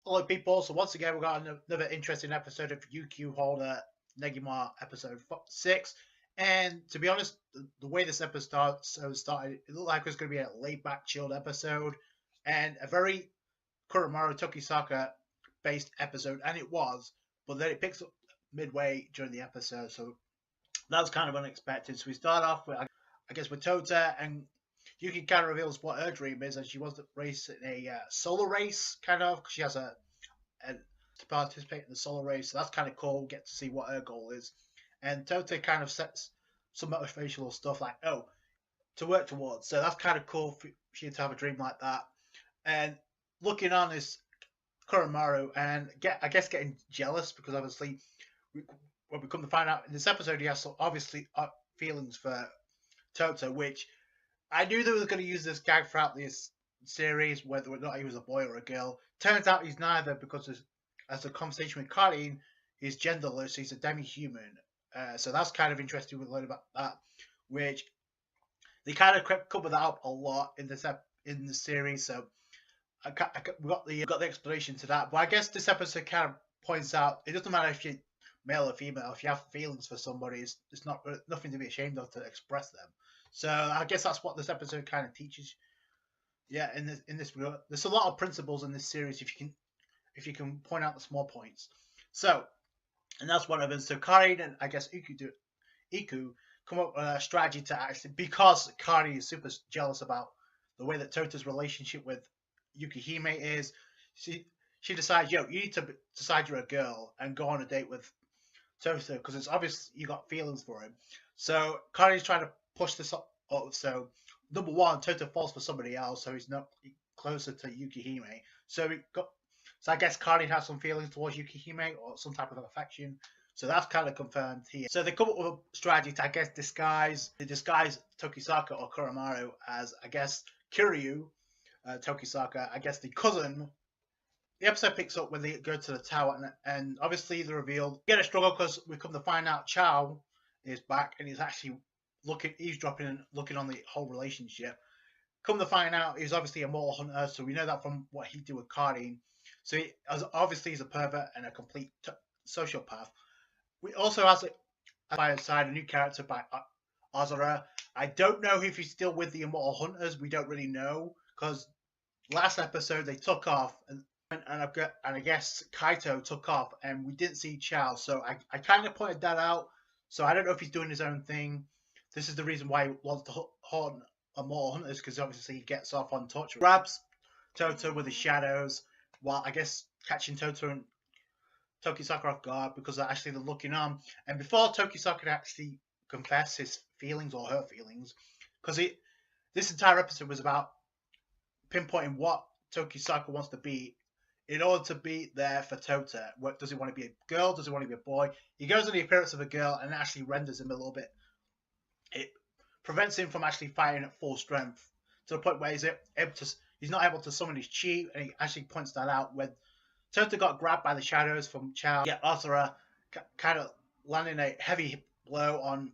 Hello, people. So once again, we've got another interesting episode of UQ Holder Negima episode 6. And to be honest, the way this episode started, it looked like it was going to be a laid-back, chilled episode, and a very Kuromaru Tokisaka based episode, and it was. But then it picks up midway during the episode, so that was kind of unexpected. So we start off with, I guess, with Tota, and Yuki kind of reveals what her dream is, and she wants to race in a solo race, kind of, because she has a to participate in the solo race. So that's kind of cool. Get to see what her goal is, and Tota kind of sets some motivational stuff like, oh, to work towards. So that's kind of cool for she to have a dream like that. And looking on is Kuromaru, and I guess getting jealous because obviously, when we come to find out in this episode, he has obviously feelings for Tota, which I knew they were going to use this gag throughout this series, whether or not he was a boy or a girl. Turns out he's neither, because as a conversation with Colleen, he's genderless, he's a demi-human. So that's kind of interesting. We learn about that, which they kind of cover that up a lot in this series. So we got the explanation to that. But I guess this episode kind of points out it doesn't matter if you're male or female. If you have feelings for somebody, it's nothing to be ashamed of to express them. So I guess that's what this episode kind of teaches. Yeah, in this there's a lot of principles in this series if you can point out the small points. So, and that's one of them. So Karin and I guess Iku come up with a strategy to actually, because Karin is super jealous about the way that Tota's relationship with Yukihime is, she decides, yo, you need to decide you're a girl and go on a date with Tota, because it's obvious you got feelings for him. So Karin's trying to push this up. So number one, Tota falls for somebody else, so he's not closer to Yukihime. So I guess Karin has some feelings towards Yukihime or some type of affection. So that's kind of confirmed here. So they come up with a strategy to, I guess, disguise Tokisaka or Kuromaru as, I guess, Kiryu Tokisaka, I guess the cousin. The episode picks up when they go to the tower, and obviously they're revealed. You get a struggle because we come to find out Chow is back and he's actually eavesdropping and looking on the whole relationship. Come to find out, he's obviously a mortal hunter, so we know that from what he did with Karin. So obviously he's a pervert and a complete sociopath. We also have by his side a new character by Azura. I don't know if he's still with the Immortal Hunters. We don't really know, because last episode they took off, and I guess Kaito took off, and we didn't see Chow. So I kind of pointed that out. So I don't know if he's doing his own thing. This is the reason why he wants to hunt Immortal Hunters, because obviously he gets off on touch. Grabs Tota with the shadows, while I guess catching Tota and Tokisaka off guard, because they're looking on. And before Tokisaka could actually confess his feelings or her feelings, because this entire episode was about pinpointing what Tokisaka wants to be in order to be there for Tota. What does he want to be, a girl? Does he want to be a boy? He goes on the appearance of a girl and actually renders him a little bit. It prevents him from actually fighting at full strength, to the point where he's not able to summon his chi, and he actually points that out when Tota got grabbed by the shadows from Chow. Yeah, Azura kind of landing a heavy blow on.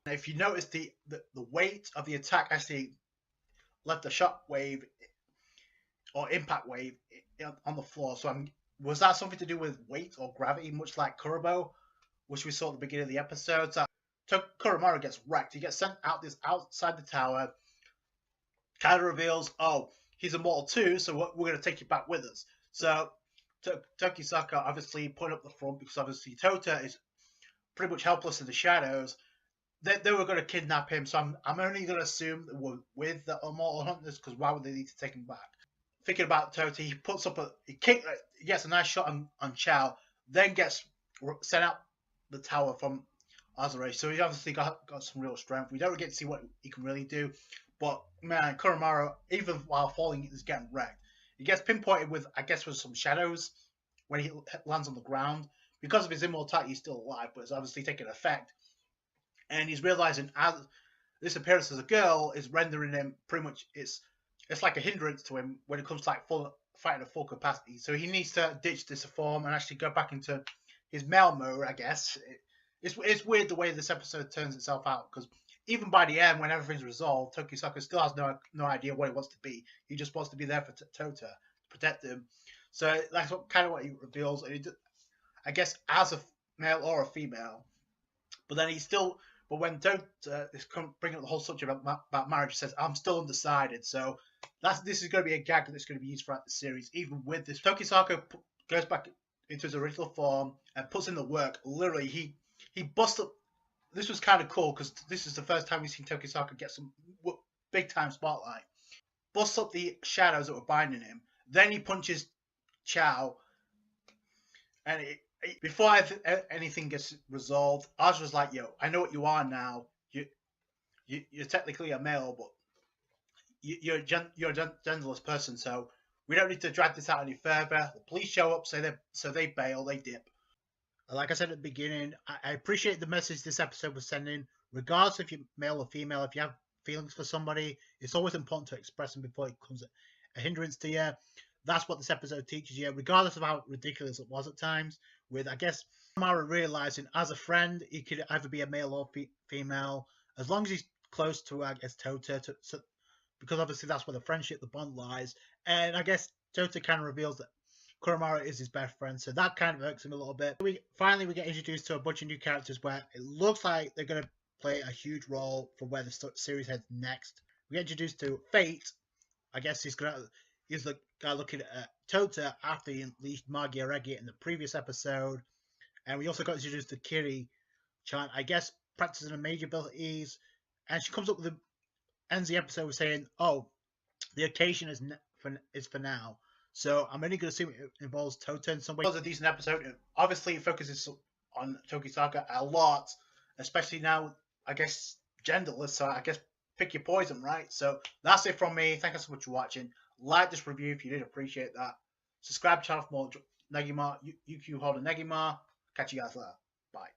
If you notice, the weight of the attack actually left a shock wave or impact wave on the floor. So was that something to do with weight or gravity, much like Kurobo, which we saw at the beginning of the episode? So Kuromaru gets wrecked. He gets sent outside the tower. Kind of reveals, oh, he's immortal too, so we're going to take you back with us. So Tokisaka obviously put up the front, because obviously Tota is pretty much helpless in the shadows. They were going to kidnap him, so I'm only going to assume that we're with the Immortal Hunters, because why would they need to take him back? Thinking about Tota, he gets a nice shot on Chow, then gets sent out the tower from Azure. So he obviously got some real strength. We don't get to see what he can really do, but man, Kuromaru, even while falling, is getting wrecked. He gets pinpointed with some shadows when he lands on the ground. Because of his immortality, he's still alive, but it's obviously taking effect. And he's realizing as this appearance as a girl is rendering him pretty much, it's like a hindrance to him when it comes to fighting at full capacity. So he needs to ditch this form and actually go back into his male mode, I guess. It's weird the way this episode turns itself out, because even by the end, when everything's resolved, Tokisaka still has no idea what he wants to be. He just wants to be there for Tota, to protect him. So that's what he reveals. And I guess as a male or a female, but then he's still. But when Don't is bringing up the whole subject about marriage, he says, "I'm still undecided." So this is going to be a gag that's going to be used throughout the series, even with this. Tokisaka goes back into his original form and puts in the work. Literally, he busts up. This was kind of cool because this is the first time we've seen Tokisaka get some big time spotlight. Busts up the shadows that were binding him. Then he punches Chow, and before anything gets resolved, Azra's like, "Yo, I know what you are now. You're technically a male, but you're a genderless person, so we don't need to drag this out any further." The police show up, so they bail, they dip. Like I said at the beginning, I appreciate the message this episode was sending. Regardless if you're male or female, if you have feelings for somebody, it's always important to express them before it becomes a hindrance to you. That's what this episode teaches you, regardless of how ridiculous it was at times. With, I guess, Kuromaru realizing as a friend, he could either be a male or female, as long as he's close to, I guess, Tota, because obviously that's where the friendship, the bond lies. And I guess Tota kind of reveals that Kuromaru is his best friend, so that kind of irks him a little bit. We get introduced to a bunch of new characters where it looks like they're going to play a huge role for where the series heads next. We get introduced to Fate. I guess he's the guy looking at Tota after he unleashed Magi in the previous episode. And we also got introduced to Kiri-chan, I guess practicing her major abilities. And she comes up with ends the episode with saying, "Oh, the occasion is for now." So I'm only going to assume it involves Tota in some way. It was a decent episode. Obviously, it focuses on Tokisaka a lot, especially now, I guess, genderless. So I guess pick your poison, right? So that's it from me. Thank you so much for watching. Like this review if you did appreciate that. Subscribe to the channel for more Negima, UQ Holder Negima. Catch you guys later. Bye.